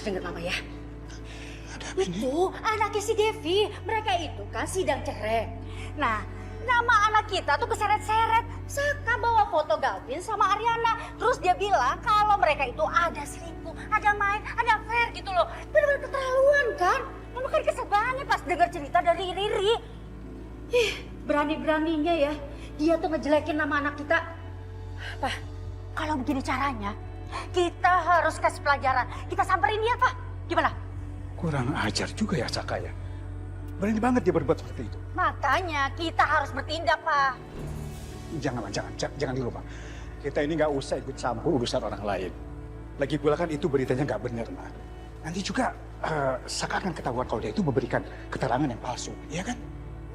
dengar Mama ya. Ada apa ini? Itu anaknya si Devi. Mereka itu kan sidang cerai. Nah, nama anak kita tuh keseret-seret. Saka bawa foto Galvin sama Ariana. Terus dia bilang kalau mereka itu ada selingkuh, ada main, ada affair gitu loh. Benar-benar keterlaluan kan? Mama kan kesel banget pas dengar cerita dari Riri. Ih, berani-beraninya ya. Dia tuh ngejelekin nama anak kita. Pak, kalau begini caranya, kita harus kasih pelajaran. Kita samperin dia, Pak. Gimana? Kurang ajar juga ya Saka ya. Berani banget dia berbuat seperti itu. Makanya kita harus bertindak, Pak. Jangan dulu Pak. Kita ini nggak usah ikut campur urusan orang lain. Lagi pula kan itu beritanya nggak benar, Ma. Nanti juga Saka akan ketahuan kalau dia itu memberikan keterangan yang palsu, iya kan?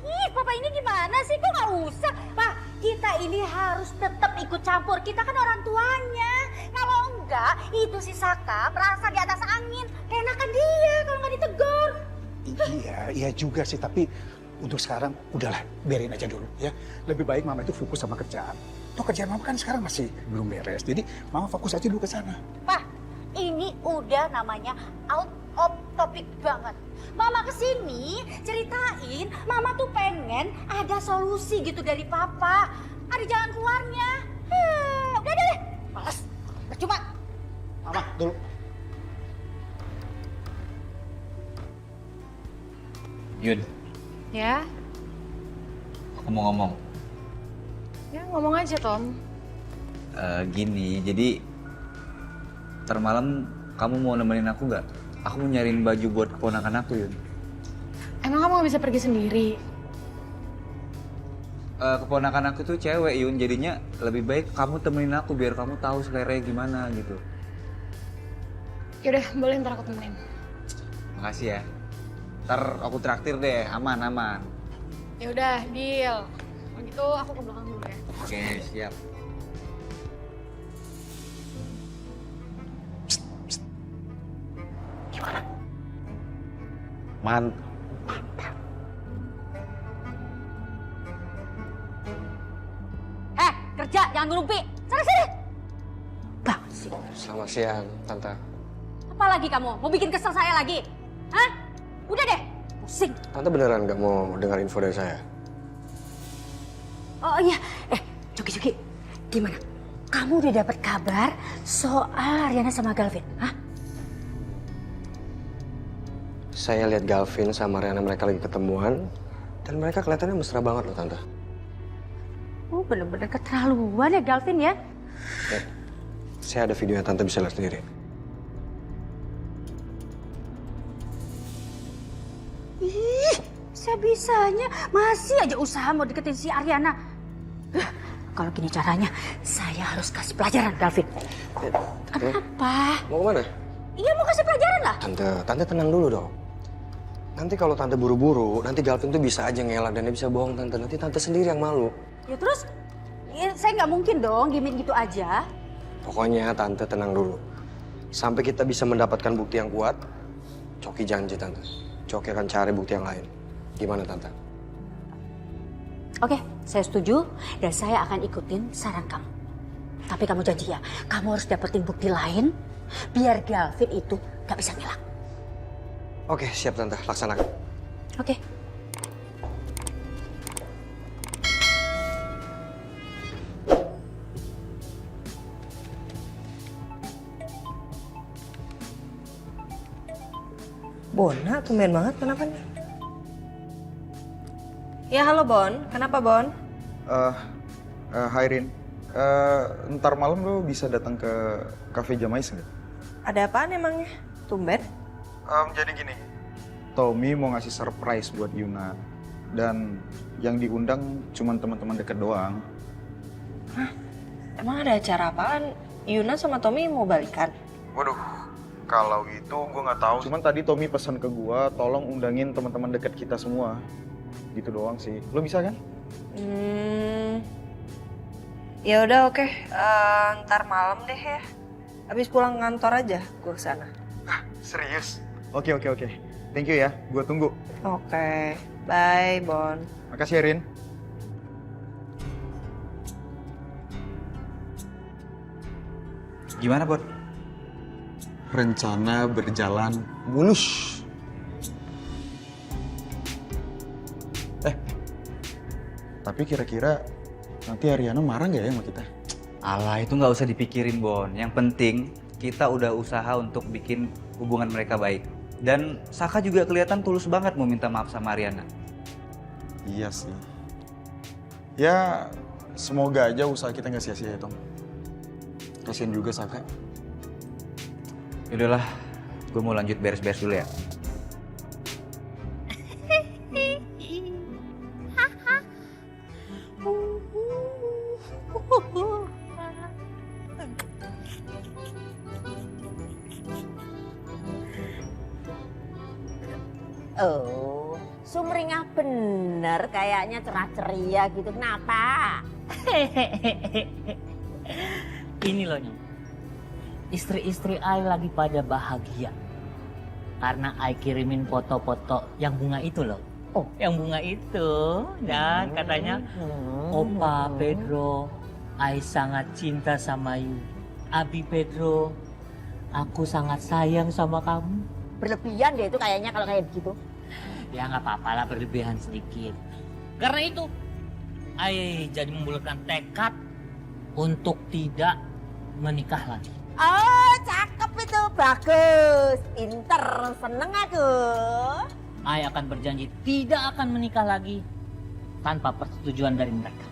Ih, Papa ini gimana sih? Kok nggak usah? Pak, kita ini harus tetap ikut campur. Kita kan orang tuanya. Kalau enggak, itu si Saka merasa di atas angin. Keenakan dia kalau nggak ditegur. Iya juga sih. Tapi untuk sekarang udahlah, biarin aja dulu ya. Lebih baik Mama itu fokus sama kerjaan. Toh kerjaan Mama kan sekarang masih belum beres. Jadi Mama fokus aja dulu ke sana. Pak, ini udah namanya out of topic banget. Mama kesini ceritain, Mama tuh pengen ada solusi gitu dari Papa. Ada jalan keluarnya. Udah deh, males, percuma. Mama, dulu. Yun, Ya, aku mau ngomong. ya ngomong aja Tom. Gini, jadi ntar malam kamu mau nemenin aku nggak? Aku mau nyariin baju buat keponakan aku, Yun. Emang kamu gak bisa pergi sendiri? Keponakan aku tuh cewek, Yun. Jadinya lebih baik kamu temenin aku biar kamu tahu seleranya gimana gitu. Yaudah, boleh ntar aku temenin. Makasih ya. Ntar aku traktir deh, aman. Yaudah, deal. Kalau gitu aku ke belakang dulu ya. Oke, siap. Mantap. Kerja, jangan ngerumpi. Sana sini. Banget sih. Selamat siang, Tante. Apa lagi kamu? Mau bikin kesel saya lagi? Hah? Udah deh, pusing. Tante beneran gak mau dengar info dari saya? Oh iya, Juki, gimana? Kamu udah dapat kabar soal Ariana sama Galvin? Hah? Saya lihat Galvin sama Riana mereka lagi ketemuan, dan mereka kelihatannya mesra banget loh, Tante. Oh, bener-bener keterlaluan ya Galvin ya? Saya ada videonya, Tante bisa lihat sendiri. Ih, bisa-bisanya masih aja usaha mau deketin si Ariana. Kalau gini caranya, saya harus kasih pelajaran Galvin. Kenapa? Mau kemana? Iya mau kasih pelajaran lah. Tante tenang dulu dong. Nanti kalau Tante buru-buru, nanti Galvin tuh bisa aja ngelak dan dia bisa bohong, Tante. Nanti Tante sendiri yang malu. Ya terus, ya, saya nggak mungkin dong gimmick gitu aja. Pokoknya Tante tenang dulu. Sampai kita bisa mendapatkan bukti yang kuat, Coki janji, Tante. Coki akan cari bukti yang lain. Gimana, Tante? Oke, saya setuju dan saya akan ikutin saran kamu. Tapi kamu janji ya, kamu harus dapetin bukti lain biar Galvin itu nggak bisa ngelak. Oke, siap, Tante. Laksanakan. Oke. Bona, tumben banget. Kenapa nih? Ya, halo Bon. Kenapa, Bon? Hai Rin, ntar malam lo bisa datang ke Cafe Jamais nggak? Ada apaan emangnya? Tumben? Jadi gini, Tommy mau ngasih surprise buat Yuna. Dan yang diundang cuma teman-teman deket doang. Emang ada acara apaan? Yuna sama Tommy mau balikan? Waduh, kalau itu gue nggak tahu. Cuman tadi Tommy pesan ke gue, tolong undangin teman-teman deket kita semua. Gitu doang sih. Lo bisa kan? Ya udah oke. Ntar malam deh ya. Abis pulang kantor aja gue kesana. Serius? Oke. Thank you ya, gue tunggu. Oke. Bye, Bon. Makasih ya Rin. Gimana, Bot? rencana berjalan mulus. Tapi kira-kira nanti Ariana marah nggak ya sama kita? Alah, itu nggak usah dipikirin, Bon. Yang penting kita udah usaha untuk bikin hubungan mereka baik. Dan Saka juga kelihatan tulus banget mau minta maaf sama Ariana. Iya sih. Ya, semoga aja usaha kita nggak sia-sia ya, Tom. Kasian juga Saka. Yaudahlah, gue mau lanjut beres-beres dulu ya. Oh, sumringah bener kayaknya cerah ceria gitu. Kenapa? Ini loh Nyong, istri-istri Ai lagi pada bahagia karena Ai kirimin foto-foto yang bunga itu loh. Oh, yang bunga itu. Dan katanya Opa Pedro, Ai sangat cinta sama you. Abi Pedro, aku sangat sayang sama kamu. Berlebihan deh itu kayaknya kalau kayak begitu. Ya nggak apa-apa lah, berlebihan sedikit. Karena itu, Ai jadi membulatkan tekad untuk tidak menikah lagi. Oh, cakep itu. Bagus. Pinter. Seneng aku. Ai akan berjanji tidak akan menikah lagi tanpa persetujuan dari mereka.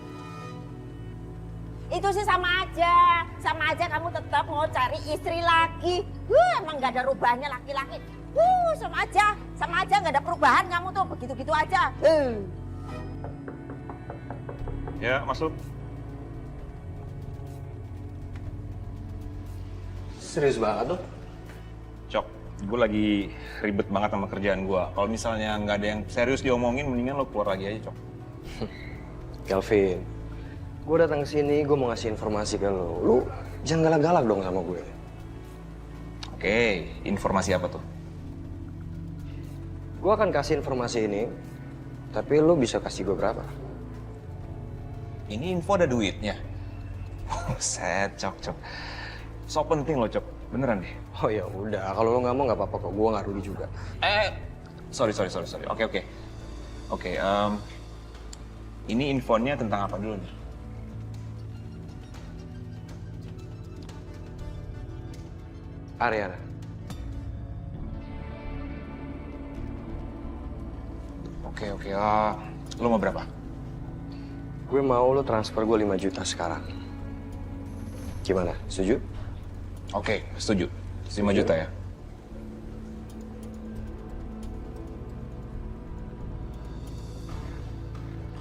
Itu sih sama aja. Sama aja kamu tetap mau cari istri lagi. Emang gak ada rubahnya laki-laki. Sama aja. Sama aja gak ada perubahan kamu tuh. Begitu-gitu aja. Ya, masuk. Serius banget tuh. Cok, gue lagi ribet banget sama kerjaan gue. Kalau misalnya nggak ada yang serius diomongin, mendingan lo keluar lagi aja, Cok. Kelvin, gue datang ke sini, gue mau ngasih informasi ke lo. Lu jangan galak-galak dong sama gue. Oke, informasi apa tuh? Gue akan kasih informasi ini, tapi lo bisa kasih gue berapa? Ini info ada duitnya. Set, Cok. So penting lo, Cok. Beneran deh. Oh ya udah, kalau lo nggak mau nggak apa-apa kok. Gue nggak rugi juga. Sorry. Oke. Ini infonya tentang apa dulu nih? Ariana. Oke. Lo mau berapa? Gue mau lo transfer gue 5 juta sekarang. Gimana? Setuju? Oke, setuju. 5 juta ya?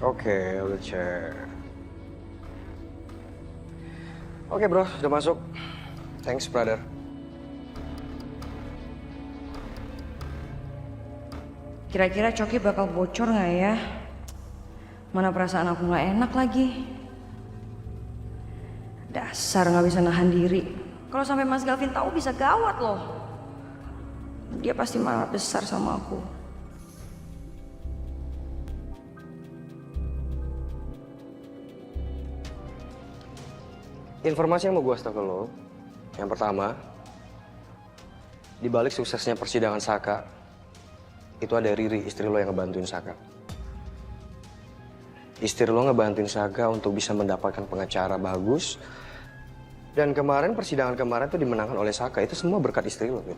Oke, udah cek. Oke bro, udah masuk. Thanks brother. Kira-kira Coki bakal bocor nggak ya? Mana perasaan aku nggak enak lagi. Dasar nggak bisa nahan diri. Kalau sampai Mas Gavin tahu bisa gawat loh. Dia pasti marah besar sama aku. Informasi yang mau gue kasih tau ke lo, yang pertama, di balik suksesnya persidangan Saka, itu ada Riri, istri lo yang ngebantuin Saka. Istri lo ngebantuin Saka untuk bisa mendapatkan pengacara bagus. Dan kemarin, persidangan kemarin tuh dimenangkan oleh Saka. Itu semua berkat istri lo, Vin.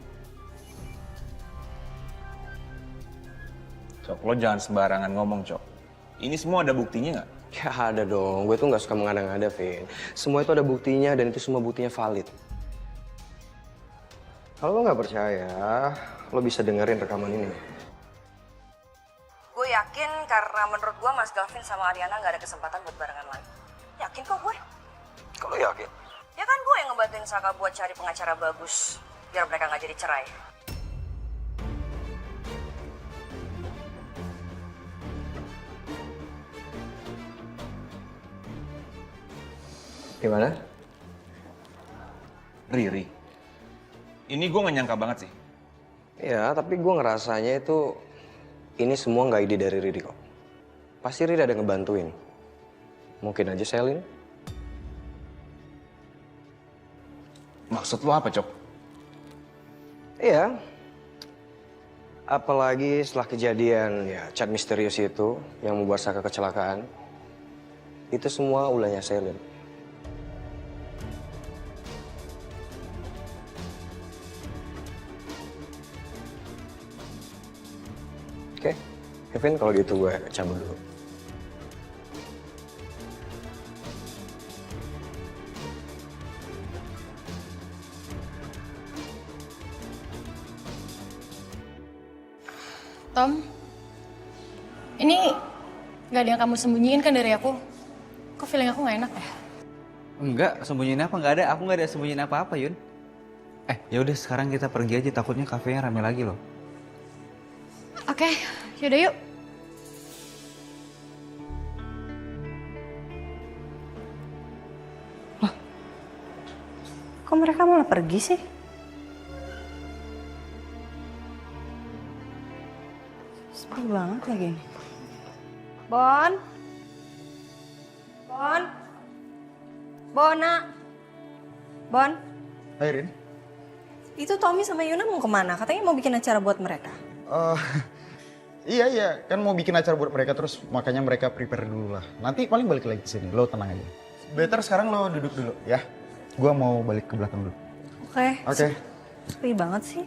Cok, lo jangan sembarangan ngomong, Cok. Ini semua ada buktinya nggak? Ya ada dong, gue tuh nggak suka mengada-ngada, Vin. Semua itu ada buktinya dan itu semua buktinya valid. Kalau lo nggak percaya, lo bisa dengerin rekaman ini. Gue yakin karena menurut gue Mas Gavin sama Ariana nggak ada kesempatan buat barengan lagi. Yakin kok gue. Kalau yakin? Ya kan gue yang ngebantuin Saka buat cari pengacara bagus biar mereka nggak jadi cerai. Gimana? Riri. Ini gue gak nyangka banget sih. Ya, tapi gue ngerasanya itu ini semua nggak ide dari Riri kok. Pasti Riri ada ngebantuin. Mungkin aja Selin. Maksud lo apa, Cok? Iya. Apalagi setelah kejadian ya chat misterius itu yang membuat Saka kecelakaan. Itu semua ulahnya Selin. Oke, Kevin kalau gitu gue cabut dulu. Tom, ini nggak ada yang kamu sembunyiin kan dari aku? Kok feeling aku nggak enak ya? Enggak, sembunyiin apa? Enggak ada. Aku nggak ada sembunyiin apa-apa, Yun. Ya udah sekarang kita pergi aja. Takutnya kafenya rame lagi loh. Oke, yaudah yuk. Kok mereka malah pergi sih? Sepi banget lagi. Bon? Bon? Bona? Bon? Hai Rin. Itu Tommy sama Yuna mau kemana? Katanya mau bikin acara buat mereka. Iya, kan mau bikin acara buat mereka terus makanya mereka prepare dulu lah. Nanti paling balik lagi ke sini, lo tenang aja. Better sekarang lo duduk dulu ya. Gua mau balik ke belakang dulu. Oke. Sepi banget sih.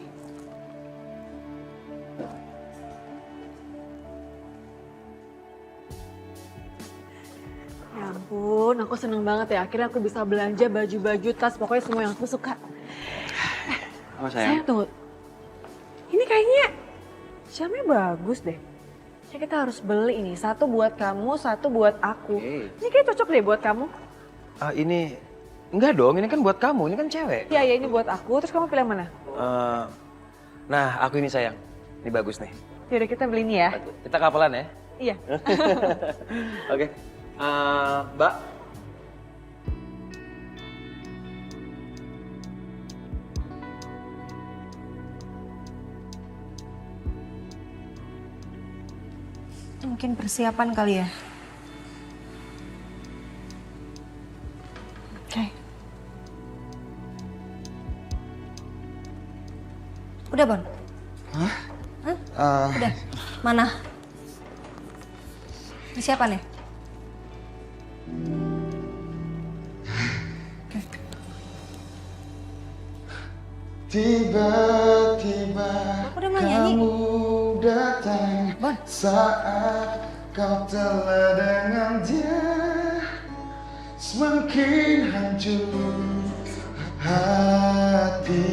Ya ampun, aku seneng banget ya. Akhirnya aku bisa belanja baju-baju, tas, pokoknya semua yang aku suka. Apa Sayang, tunggu. Ini kayaknya jamnya bagus deh. Ya kita harus beli ini. Satu buat kamu, satu buat aku. Ini kayak cocok deh buat kamu. Ini enggak dong, ini kan buat kamu, ini kan cewek. Iya, ya ini buat aku. Terus kamu pilih yang mana? Nah, aku ini sayang. Ini bagus nih. Yaudah kita beli ini ya. Kita kapelan ya? Iya. Oke. Mbak. Mungkin persiapan kali ya. Oke. Udah, Bon? Hah? Udah. Mana? Persiapan ya? Tiba-tiba Aku udah mau nyanyi. kamu datang Bon. saat kau telah dengan dia, semakin hancur hati.